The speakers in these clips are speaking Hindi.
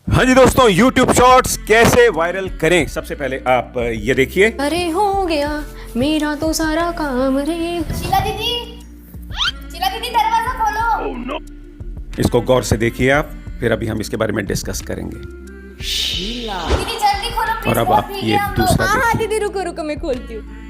हाँ जी दोस्तों, YouTube शॉर्ट्स कैसे वायरल करें। सबसे पहले आप ये देखिए। अरे हो गया मेरा तो सारा काम रे। शीला दीदी दरवाजा खोलो। इसको गौर से देखिए आप, फिर अभी हम इसके बारे में डिस्कस करेंगे। दीदी जल्दी खोलो प्लीज। और अब आप ये दूसरा हाँ हाँ देखिए। दीदी रुको रुको मैं खोलती हूँ।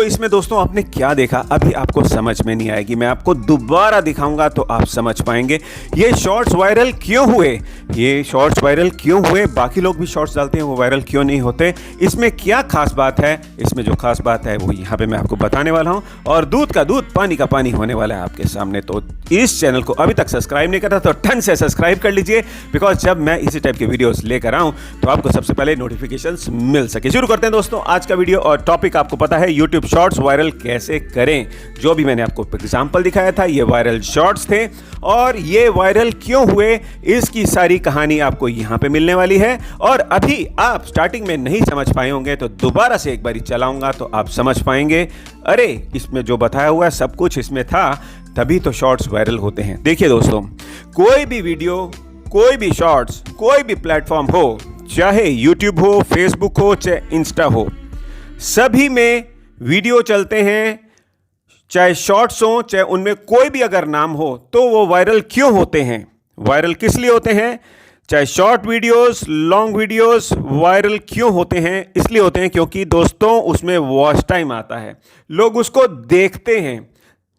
इसमें दोस्तों आपने क्या देखा अभी आपको समझ में नहीं आएगी। मैं आपको दोबारा दिखाऊंगा तो आप समझ पाएंगे ये शॉर्ट्स वायरल क्यों हुए। ये शॉर्ट्स वायरल क्यों हुए, बाकी लोग भी शॉर्ट्स डालते हैं वो वायरल क्यों नहीं होते, इसमें क्या खास बात है। इसमें जो खास बात है वो यहाँ पे मैं आपको बताने वाला हूँ। और दूध का दूध पानी का पानी होने वाला है आपके सामने। तो इस चैनल को अभी तक सब्सक्राइब नहीं करता तो ठन से सब्सक्राइब कर लीजिए, बिकॉज जब मैं इसी टाइप के वीडियोस लेकर आऊँ तो आपको सबसे पहले नोटिफिकेशंस मिल सके। शुरू करते हैं दोस्तों आज का वीडियो। और टॉपिक आपको पता है, यूट्यूब शॉर्ट्स वायरल कैसे करें। जो भी मैंने आपको एग्जांपल दिखाया था ये वायरल शॉर्ट्स थे, और ये वायरल क्यों हुए इसकी सारी कहानी आपको यहां पे मिलने वाली है। और अभी आप स्टार्टिंग में नहीं समझ पाए होंगे तो दोबारा से एक बारी चलाऊंगा तो आप समझ पाएंगे। अरे इसमें जो बताया हुआ है सब कुछ इसमें था, तभी तो शॉर्ट्स वायरल होते हैं। देखिए दोस्तों, कोई भी वीडियो, कोई भी शॉर्ट्स, कोई भी प्लेटफॉर्म हो, चाहे यूट्यूब हो, फेसबुक हो, चाहे इंस्टा हो, सभी में वीडियो चलते हैं। चाहे शॉर्ट्स हो, चाहे उनमें कोई भी अगर नाम हो, तो वो वायरल क्यों होते हैं। वायरल किस लिए होते हैं, चाहे short videos, long videos viral क्यों होते हैं। इसलिए होते हैं क्योंकि दोस्तों उसमें वॉच टाइम आता है, लोग उसको देखते हैं।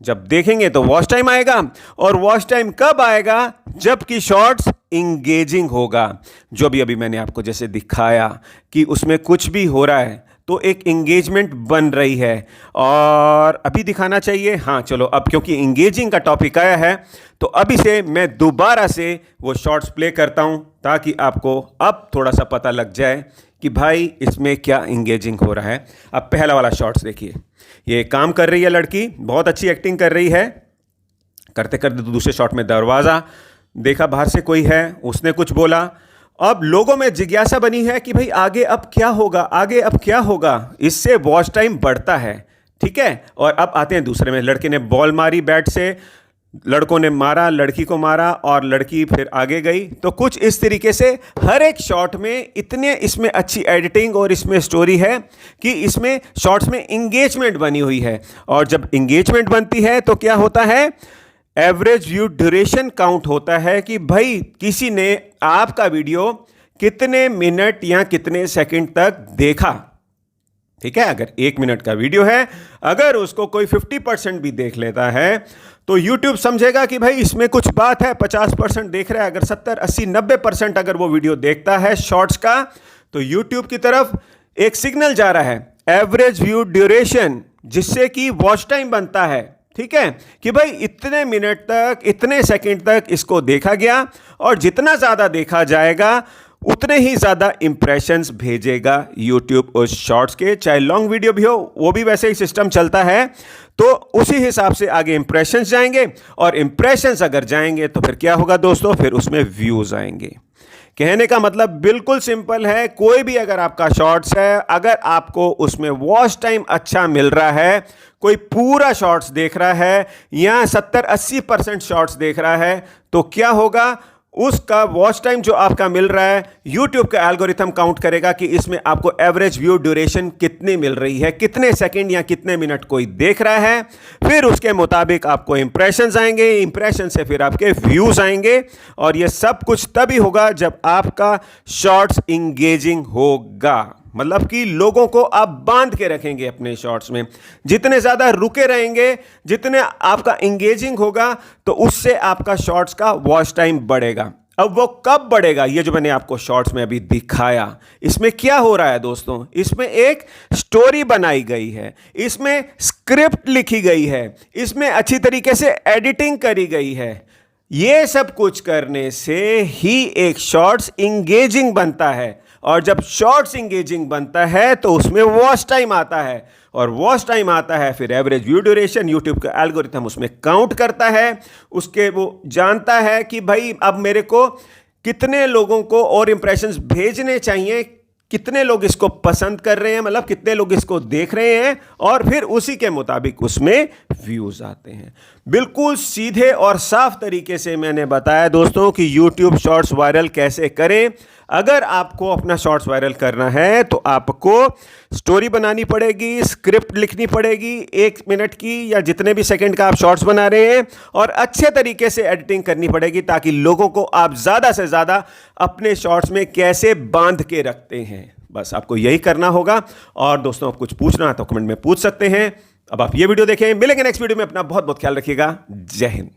जब देखेंगे तो वॉच टाइम आएगा, और वॉच टाइम कब आएगा, जबकि शॉर्ट्स इंगेजिंग होगा। जो भी अभी मैंने आपको जैसे दिखाया कि उसमें कुछ भी हो रहा है तो एक इंगेजमेंट बन रही है। और अभी दिखाना चाहिए, हाँ चलो अब क्योंकि इंगेजिंग का टॉपिक आया है तो अभी से मैं दोबारा से वो शॉर्ट्स प्ले करता हूं, ताकि आपको अब थोड़ा सा पता लग जाए कि भाई इसमें क्या इंगेजिंग हो रहा है। अब पहला वाला शॉर्ट्स देखिए। ये काम कर रही है लड़की, बहुत अच्छी एक्टिंग कर रही है। करते करते दूसरे शॉट में दरवाज़ा देखा, बाहर से कोई है, उसने कुछ बोला। अब लोगों में जिज्ञासा बनी है कि भाई आगे अब क्या होगा, आगे अब क्या होगा। इससे वॉच टाइम बढ़ता है, ठीक है। और अब आते हैं दूसरे में। लड़के ने बॉल मारी बैट से, लड़कों ने मारा, लड़की को मारा, और लड़की फिर आगे गई। तो कुछ इस तरीके से हर एक शॉट में इतने इसमें अच्छी एडिटिंग और इसमें स्टोरी है कि इसमें शॉर्ट्स में इंगेजमेंट बनी हुई है। और जब इंगेजमेंट बनती है तो क्या होता है, एवरेज व्यू ड्यूरेशन काउंट होता है कि भाई किसी ने आपका वीडियो कितने मिनट या कितने सेकंड तक देखा। ठीक है, अगर 1 मिनट का वीडियो है, अगर उसको कोई 50% भी देख लेता है तो YouTube समझेगा कि भाई इसमें कुछ बात है। 50% देख रहा है, अगर 70, 80, 90% अगर वो वीडियो देखता है शॉर्ट्स का, तो YouTube की तरफ एक सिग्नल जा रहा है, एवरेज व्यू ड्यूरेशन, जिससे कि वॉच टाइम बनता है। ठीक है, कि भाई इतने मिनट तक, इतने सेकंड तक इसको देखा गया, और जितना ज़्यादा देखा जाएगा उतने ही ज़्यादा इंप्रेशंस भेजेगा YouTube उस शॉर्ट्स के। चाहे लॉन्ग वीडियो भी हो, वो भी वैसे ही सिस्टम चलता है। तो उसी हिसाब से आगे इंप्रेशंस जाएंगे, और इंप्रेशंस अगर जाएंगे तो फिर क्या होगा दोस्तों, फिर उसमें व्यूज़ आएंगे। कहने का मतलब बिल्कुल सिंपल है, कोई भी अगर आपका शॉर्ट्स है, अगर आपको उसमें वॉच टाइम अच्छा मिल रहा है, कोई पूरा शॉर्ट्स देख रहा है या 70-80% शॉर्ट्स देख रहा है, तो क्या होगा, उसका वॉच टाइम जो आपका मिल रहा है, YouTube का एल्गोरिथम काउंट करेगा कि इसमें आपको एवरेज व्यू ड्यूरेशन कितनी मिल रही है, कितने सेकंड या कितने मिनट कोई देख रहा है। फिर उसके मुताबिक आपको इंप्रेशंस आएंगे, इंप्रेशन से फिर आपके व्यूज आएंगे। और ये सब कुछ तभी होगा जब आपका शॉर्ट्स इंगेजिंग होगा। मतलब कि लोगों को आप बांध के रखेंगे अपने शॉर्ट्स में। जितने ज़्यादा रुके रहेंगे, जितने आपका इंगेजिंग होगा, तो उससे आपका शॉर्ट्स का वॉच टाइम बढ़ेगा। अब वो कब बढ़ेगा, ये जो मैंने आपको शॉर्ट्स में अभी दिखाया, इसमें क्या हो रहा है दोस्तों, इसमें एक स्टोरी बनाई गई है, इसमें स्क्रिप्ट लिखी गई है, इसमें अच्छी तरीके से एडिटिंग करी गई है। ये सब कुछ करने से ही एक शॉर्ट्स इंगेजिंग बनता है। और जब शॉर्ट्स इंगेजिंग बनता है तो उसमें वॉच टाइम आता है, और वॉच टाइम आता है फिर एवरेज व्यू ड्यूरेशन, यूट्यूब का एल्गोरिथम उसमें काउंट करता है। उसके वो जानता है कि भाई अब मेरे को कितने लोगों को और इंप्रेशंस भेजने चाहिए, कितने लोग इसको पसंद कर रहे हैं, मतलब कितने लोग इसको देख रहे हैं, और फिर उसी के मुताबिक उसमें व्यूज आते हैं। बिल्कुल सीधे और साफ तरीके से मैंने बताया दोस्तों कि YouTube शॉर्ट्स वायरल कैसे करें। अगर आपको अपना शॉर्ट्स वायरल करना है तो आपको स्टोरी बनानी पड़ेगी, स्क्रिप्ट लिखनी पड़ेगी 1 मिनट की या जितने भी सेकंड का आप शॉर्ट्स बना रहे हैं, और अच्छे तरीके से एडिटिंग करनी पड़ेगी ताकि लोगों को आप ज़्यादा से ज़्यादा अपने शॉर्ट्स में कैसे बांध के रखते हैं। बस आपको यही करना होगा। और दोस्तों, आप कुछ पूछना है तो कमेंट में पूछ सकते हैं। अब आप ये वीडियो देखें, मिलेंगे नेक्स्ट वीडियो में। अपना बहुत बहुत ख्याल रखिएगा। जय हिंद।